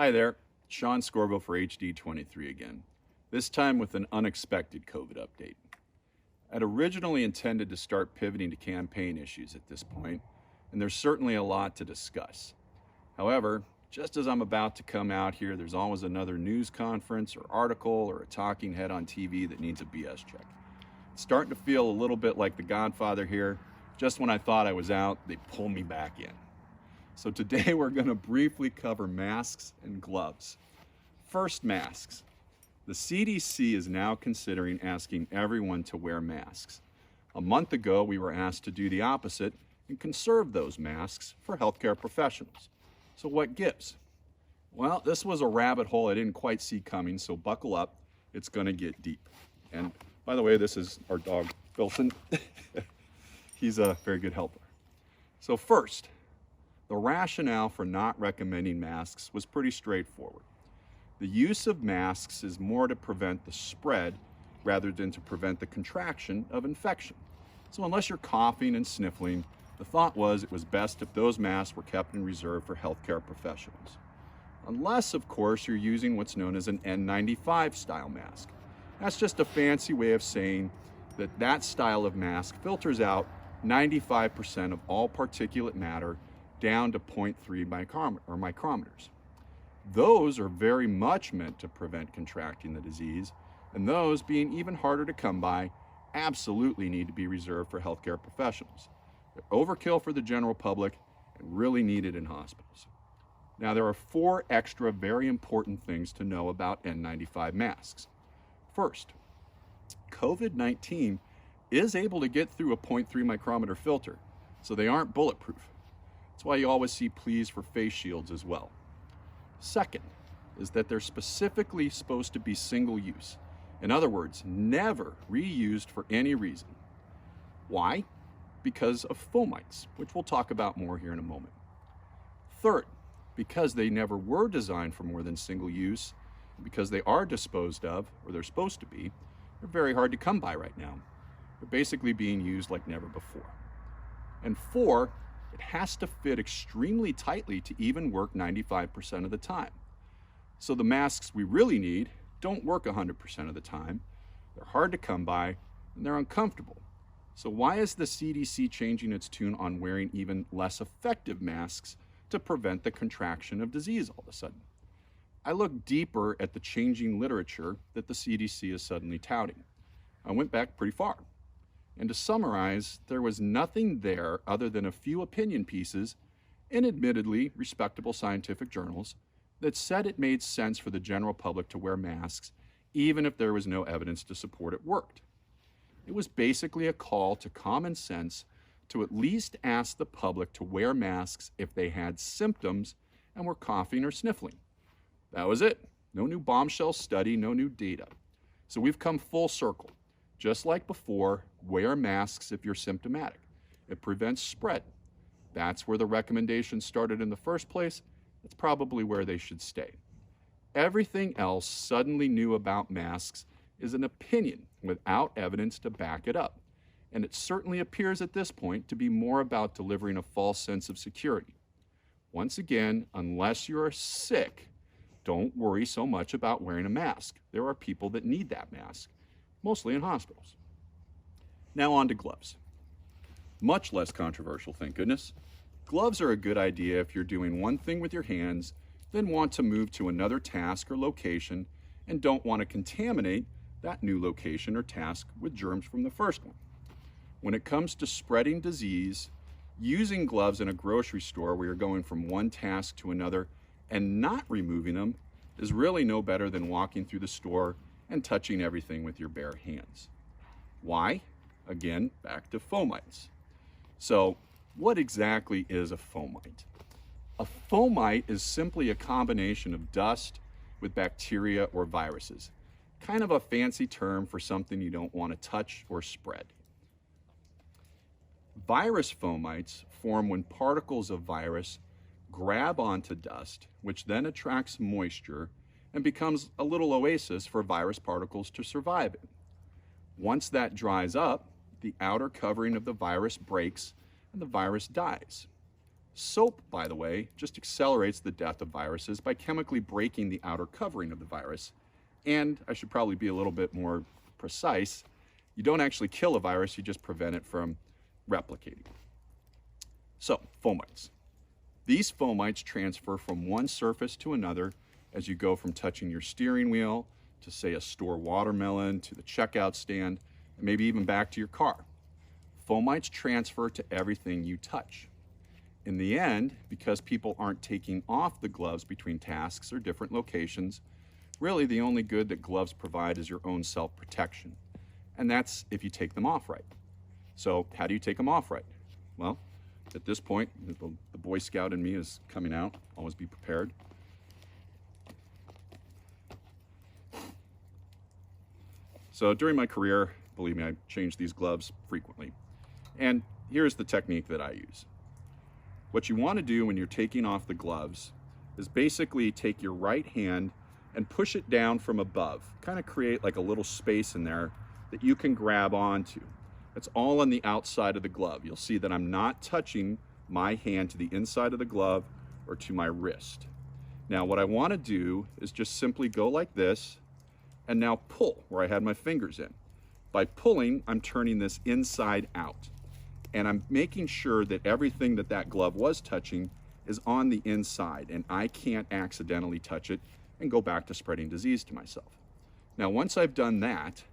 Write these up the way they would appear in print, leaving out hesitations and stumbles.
Hi there, Sean Scorvo for HD23 again, this time with an unexpected COVID update. I'd originally intended to start pivoting to campaign issues at this point, and there's certainly a lot to discuss. However, just as I'm about to come out here, there's always another news conference or article or a talking head on TV that needs a BS check. It's starting to feel a little bit like The Godfather here. Just when I thought I was out, they pull me back in. So today we're going to briefly cover masks and gloves. First, masks. The CDC is now considering asking everyone to wear masks. A month ago, we were asked to do the opposite and conserve those masks for healthcare professionals. So what gives? Well, this was a rabbit hole I didn't quite see coming, so buckle up. It's going to get deep. And by the way, this is our dog, Wilson. He's a very good helper. So first, the rationale for not recommending masks was pretty straightforward. The use of masks is more to prevent the spread rather than to prevent the contraction of infection. So unless you're coughing and sniffling, the thought was it was best if those masks were kept in reserve for healthcare professionals. Unless, of course, you're using what's known as an N95 style mask. That's just a fancy way of saying that that style of mask filters out 95% of all particulate matter down to 0.3 micrometers. Those are very much meant to prevent contracting the disease, and those, being even harder to come by, absolutely need to be reserved for healthcare professionals. They're overkill for the general public and really needed in hospitals. Now, there are 4 extra very important things to know about N95 masks. First, COVID-19 is able to get through a 0.3 micrometer filter, so they aren't bulletproof. That's why you always see pleas for face shields as well. Second is that they're specifically supposed to be single use. In other words, never reused for any reason. Why? Because of fomites, which we'll talk about more here in a moment. Third, because they never were designed for more than single use, because they are disposed of, or they're supposed to be, they're very hard to come by right now. They're basically being used like never before. And 4, it has to fit extremely tightly to even work 95% of the time. So the masks we really need don't work 100% of the time. They're hard to come by, and they're uncomfortable. So why is the CDC changing its tune on wearing even less effective masks to prevent the contraction of disease all of a sudden? I looked deeper at the changing literature that the CDC is suddenly touting. I went back pretty far. And to summarize, there was nothing there other than a few opinion pieces in admittedly respectable scientific journals that said it made sense for the general public to wear masks even if there was no evidence to support it worked. It was basically a call to common sense to at least ask the public to wear masks if they had symptoms and were coughing or sniffling. That was it. No new bombshell study, no new data. So we've come full circle. Just like before, wear masks if you're symptomatic. It prevents spread. That's where the recommendation started in the first place. That's probably where they should stay. Everything else suddenly new about masks is an opinion without evidence to back it up. And it certainly appears at this point to be more about delivering a false sense of security. Once again, unless you're sick, don't worry so much about wearing a mask. There are people that need that mask, mostly in hospitals. Now on to gloves. Much less controversial, thank goodness. Gloves are a good idea if you're doing one thing with your hands, then want to move to another task or location, and don't want to contaminate that new location or task with germs from the first one. When it comes to spreading disease, using gloves in a grocery store where you're going from one task to another and not removing them is really no better than walking through the store and touching everything with your bare hands. Why? Again, back to fomites. So, what exactly is a fomite? A fomite is simply a combination of dust with bacteria or viruses. Kind of a fancy term for something you don't want to touch or spread. Virus fomites form when particles of virus grab onto dust, which then attracts moisture and becomes a little oasis for virus particles to survive in. Once that dries up, the outer covering of the virus breaks and the virus dies. Soap, by the way, just accelerates the death of viruses by chemically breaking the outer covering of the virus. And I should probably be a little bit more precise. You don't actually kill a virus, you just prevent it from replicating. So, fomites. These fomites transfer from one surface to another as you go from touching your steering wheel to, say, a store watermelon, to the checkout stand, and maybe even back to your car. Fomites transfer to everything you touch. In the end, because people aren't taking off the gloves between tasks or different locations, really the only good that gloves provide is your own self-protection. And that's if you take them off right. So how do you take them off right? Well, at this point, the Boy Scout in me is coming out. Always be prepared. So during my career, believe me, I changed these gloves frequently. And here's the technique that I use. What you want to do when you're taking off the gloves is basically take your right hand and push it down from above. Kind of create like a little space in there that you can grab onto. It's all on the outside of the glove. You'll see that I'm not touching my hand to the inside of the glove or to my wrist. Now what I want to do is just simply go like this and now pull where I had my fingers in. By pulling, I'm turning this inside out. And I'm making sure that everything that glove was touching is on the inside and I can't accidentally touch it and go back to spreading disease to myself. Now, once I've done that,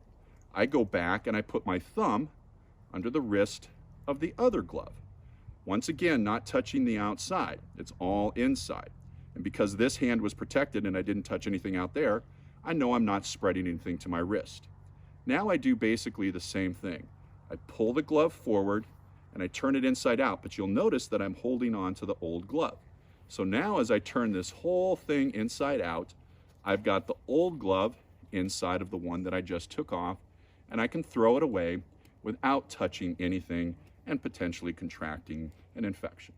I go back and I put my thumb under the wrist of the other glove. Once again, not touching the outside, it's all inside. And because this hand was protected and I didn't touch anything out there, I know I'm not spreading anything to my wrist. Now I do basically the same thing. I pull the glove forward and I turn it inside out, but you'll notice that I'm holding on to the old glove. So now as I turn this whole thing inside out, I've got the old glove inside of the one that I just took off, and I can throw it away without touching anything and potentially contracting an infection.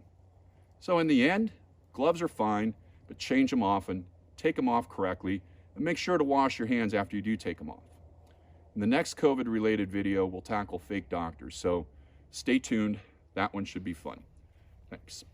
So in the end, gloves are fine, but change them often, take them off correctly, and make sure to wash your hands after you do take them off. In the next COVID-related video, we'll tackle fake doctors, so stay tuned. That one should be fun. Thanks.